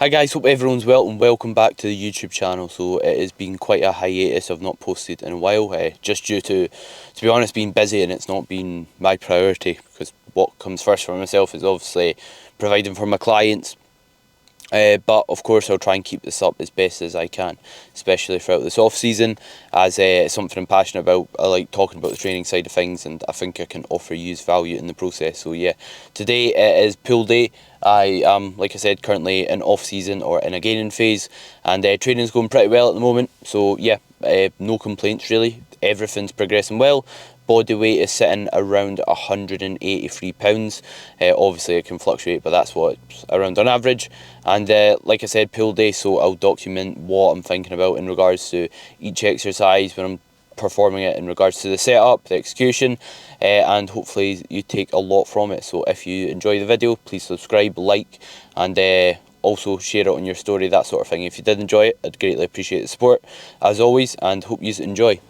Hi guys, hope everyone's well and welcome back to the YouTube channel. So it has been quite a hiatus. I've not posted in a while, just due to be honest, being busy, and it's not been my priority, because what comes first for myself is obviously providing for my clients. But of course I'll try and keep this up as best as I can, especially throughout this off season, as it's something I'm passionate about. I like talking about the training side of things, and I think I can offer you value in the process. So yeah, today it is pool day. I am, like I said, currently in off season or in a gaining phase, and training's going pretty well at the moment. So yeah, no complaints really. Everything's progressing well. Body weight is sitting around 183 pounds. Obviously it can fluctuate, but that's what it's around on average. And like I said, pool day, so I'll document what I'm thinking about in regards to each exercise when I'm performing it, in regards to the setup, the execution, and hopefully you take a lot from it. So if you enjoy the video, please subscribe, like, and also share it on your story, that sort of thing. If you did enjoy it, I'd greatly appreciate the support as always, and hope you enjoy.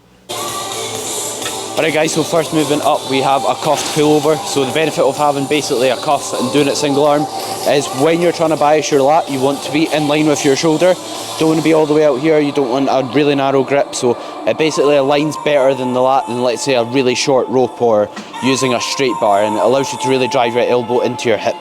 Alright guys, so first movement up, we have a cuffed pullover. So the benefit of having basically a cuff and doing it single arm is when you're trying to bias your lat, you want to be in line with your shoulder. Don't want to be all the way out here, you don't want a really narrow grip, so it basically aligns better than the lat than, let's say, a really short rope or using a straight bar, and it allows you to really drive your elbow into your hip.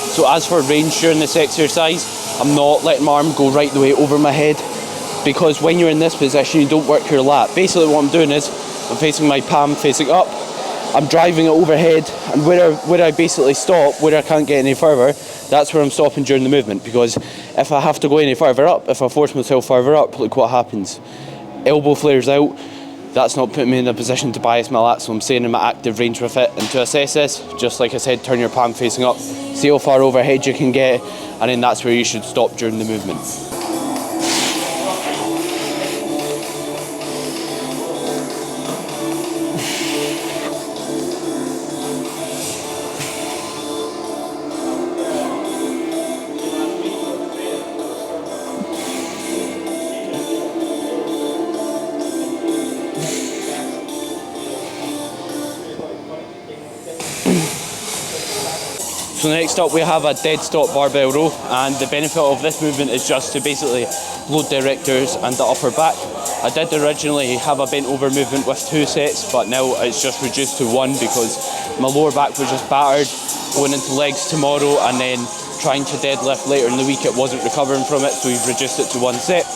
So as for range during this exercise, I'm not letting my arm go right the way over my head, because when you're in this position you don't work your lat. Basically what I'm doing is I'm facing my palm facing up, I'm driving it overhead, and where I basically stop, where I can't get any further, that's where I'm stopping during the movement. Because if I have to go any further up, if I force myself further up, look what happens. Elbow flares out. That's not putting me in a position to bias my lat, so I'm staying in my active range with it. And to assess this, just like I said, turn your palm facing up, see how far overhead you can get, and then that's where you should stop during the movement. So next up we have a dead stop barbell row, and the benefit of this movement is just to basically load the erectors and the upper back. I did originally have a bent over movement with 2 sets, but now it's just reduced to 1 because my lower back was just battered going into legs tomorrow, and then trying to deadlift later in the week it wasn't recovering from it, so we've reduced it to 1 set.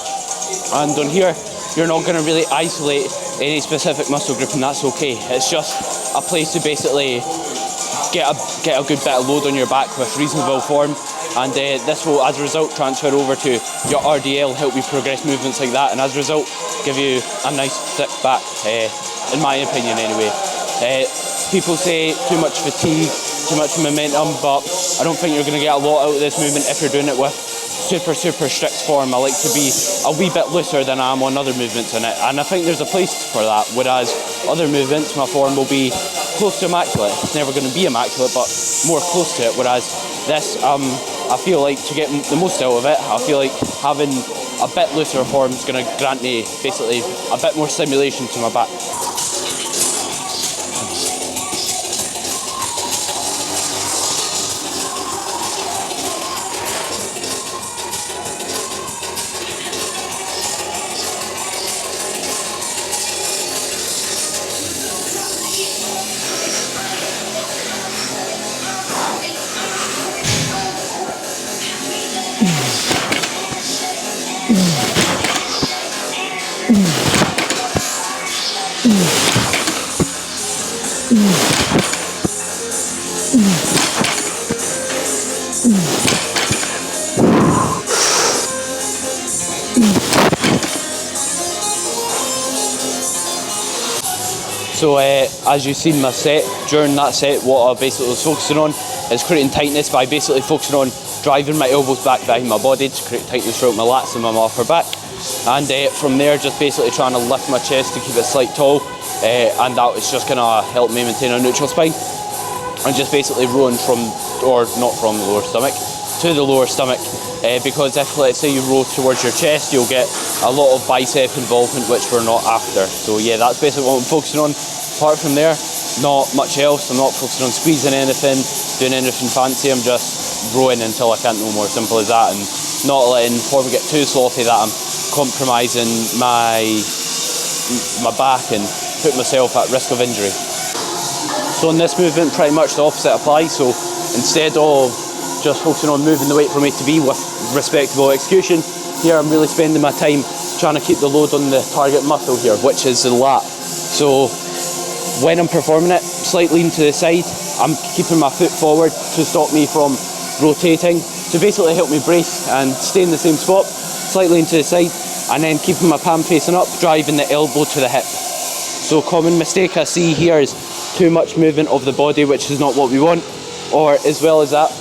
And on here you're not going to really isolate any specific muscle group, and that's okay. It's just a place to basically get a good bit of load on your back with reasonable form, and this will as a result transfer over to your RDL, help you progress movements like that, and as a result give you a nice thick back, in my opinion anyway. People say too much fatigue, too much momentum, but I don't think you're going to get a lot out of this movement if you're doing it with super strict form. I like to be a wee bit looser than I am on other movements in it, and I think there's a place for that, whereas other movements my form will be close to immaculate. It's never going to be immaculate, but more close to it, whereas this, I feel like to get the most out of it, I feel like having a bit looser form is going to grant me basically a bit more stimulation to my back. So as you've seen my set, during that set what I basically was focusing on is creating tightness by basically focusing on driving my elbows back behind my body to create tightness throughout my lats and my upper back. And from there just basically trying to lift my chest to keep it slight tall, and that was just going to help me maintain a neutral spine. And just basically rowing from, or not from the lower stomach, to the lower stomach, because if let's say you row towards your chest you'll get a lot of bicep involvement which we're not after. So yeah, that's basically what I'm focusing on. Apart from there, not much else. I'm not focusing on squeezing anything, doing anything fancy. I'm just rowing until I can't no more, simple as that, and not letting, before we get too sloppy, that I'm compromising my back and putting myself at risk of injury. So in this movement pretty much the opposite applies. So instead of just focusing on moving the weight from A to B with respectable execution, here I'm really spending my time trying to keep the load on the target muscle here, which is the lat. So when I'm performing it, slight lean to the side, I'm keeping my foot forward to stop me from rotating, to basically help me brace and stay in the same spot, slight lean to the side, and then keeping my palm facing up, driving the elbow to the hip. So common mistake I see here is too much movement of the body, which is not what we want, or as well as that,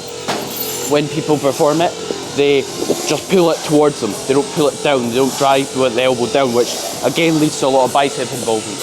when people perform it, they just pull it towards them. They don't pull it down, they don't drive with the elbow down, which again leads to a lot of bicep involvement.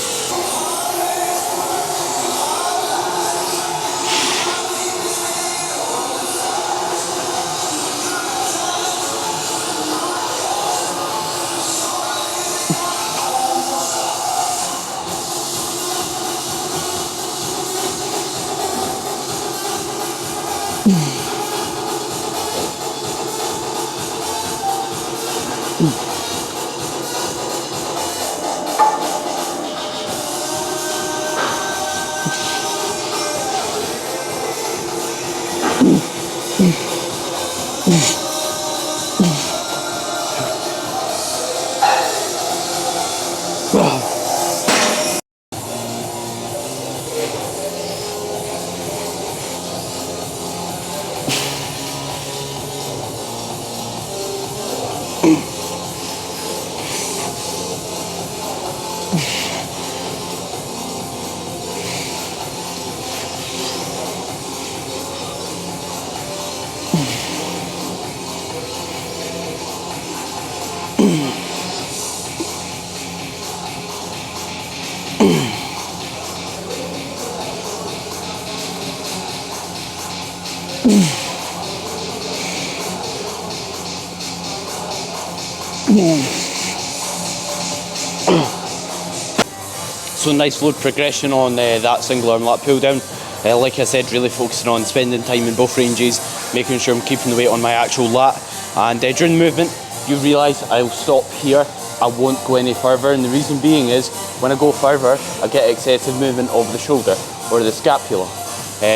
So nice load progression on that single arm lat pull down. Like I said, really focusing on spending time in both ranges, making sure I'm keeping the weight on my actual lat. And during the movement, you realise I'll stop here, I won't go any further, and the reason being is when I go further, I get excessive movement of the shoulder, or the scapula,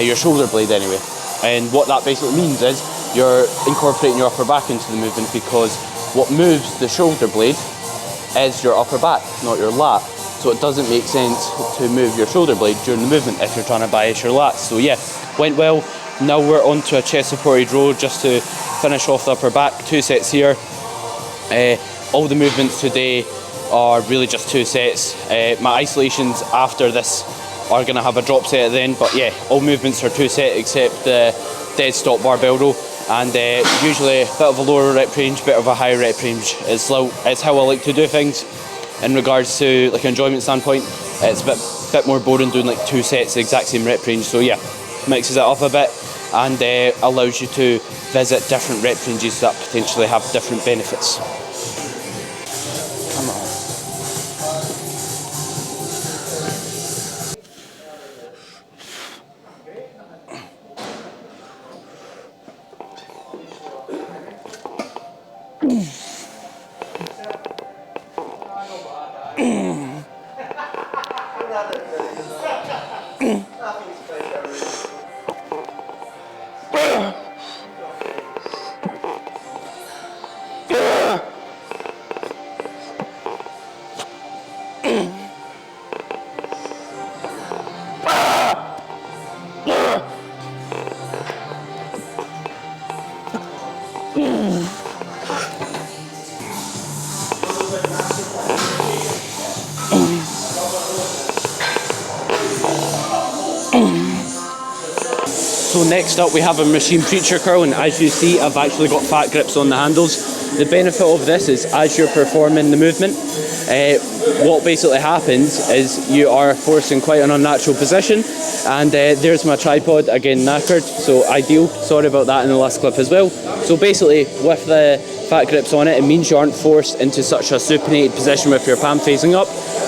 your shoulder blade anyway. And what that basically means is you're incorporating your upper back into the movement, because what moves the shoulder blade is your upper back, not your lat. So it doesn't make sense to move your shoulder blade during the movement if you're trying to bias your lats. So yeah, went well. Now we're on to a chest supported row just to finish off the upper back. 2 sets here. All the movements today are really just 2 sets. My isolations after this are going to have a drop set at the end, but yeah, all movements are 2 sets except the dead stop barbell row. And usually a bit of a lower rep range, bit of a higher rep range. It's how I like to do things. In regards to like an enjoyment standpoint, it's a bit more boring doing like 2 sets, the exact same rep range. So yeah, mixes it up a bit and allows you to visit different rep ranges that potentially have different benefits. Come on. So next up we have a machine preacher curl, and as you see I've actually got fat grips on the handles. The benefit of this is as you're performing the movement, what basically happens is you are forced in quite an unnatural position, and there's my tripod, again knackered, so ideal. Sorry about that in the last clip as well. So basically with the fat grips on it, it means you aren't forced into such a supinated position with your palm facing up,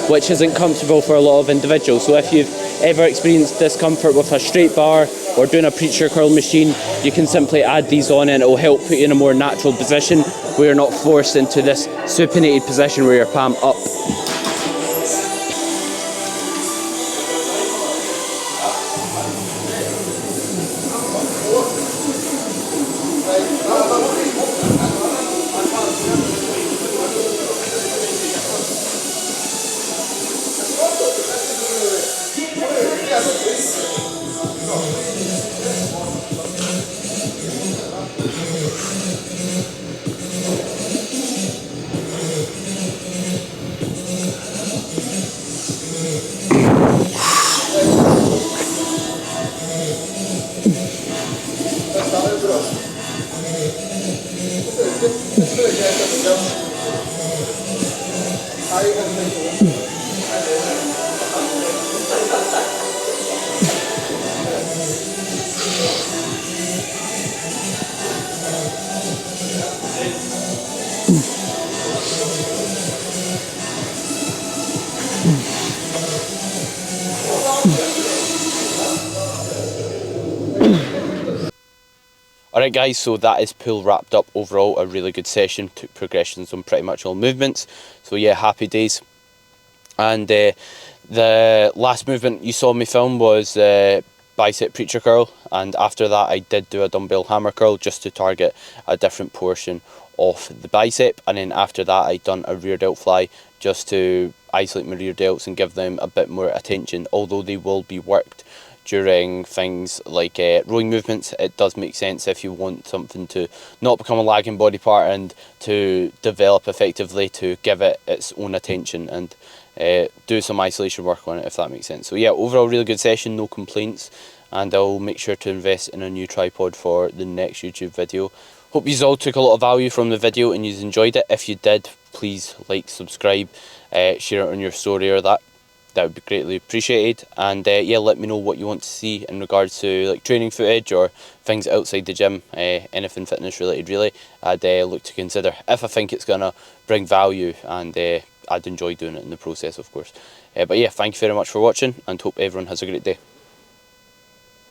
which isn't comfortable for a lot of individuals. So if you've ever experienced discomfort with a straight bar or doing a preacher curl machine, you can simply add these on and it will help put you in a more natural position where you're not forced into this supinated position where your palm up. Alright guys, so that is pull wrapped up. Overall a really good session, took progressions on pretty much all movements, so yeah, happy days. And the last movement you saw me film was bicep preacher curl, and after that I did do a dumbbell hammer curl just to target a different portion of the bicep, and then after that I done a rear delt fly just to isolate my rear delts and give them a bit more attention. Although they will be worked during things like rowing movements, it does make sense if you want something to not become a lagging body part and to develop effectively, to give it its own attention and do some isolation work on it, if that makes sense. So yeah, overall really good session, no complaints, and I'll make sure to invest in a new tripod for the next YouTube video. Hope you all took a lot of value from the video and you enjoyed it. If you did, please like, subscribe, share it on your story or that would be greatly appreciated. And yeah, let me know what you want to see in regards to like training footage or things outside the gym, anything fitness related really. I'd look to consider if I think it's gonna bring value, and I'd enjoy doing it in the process, of course. But yeah, thank you very much for watching and hope everyone has a great day.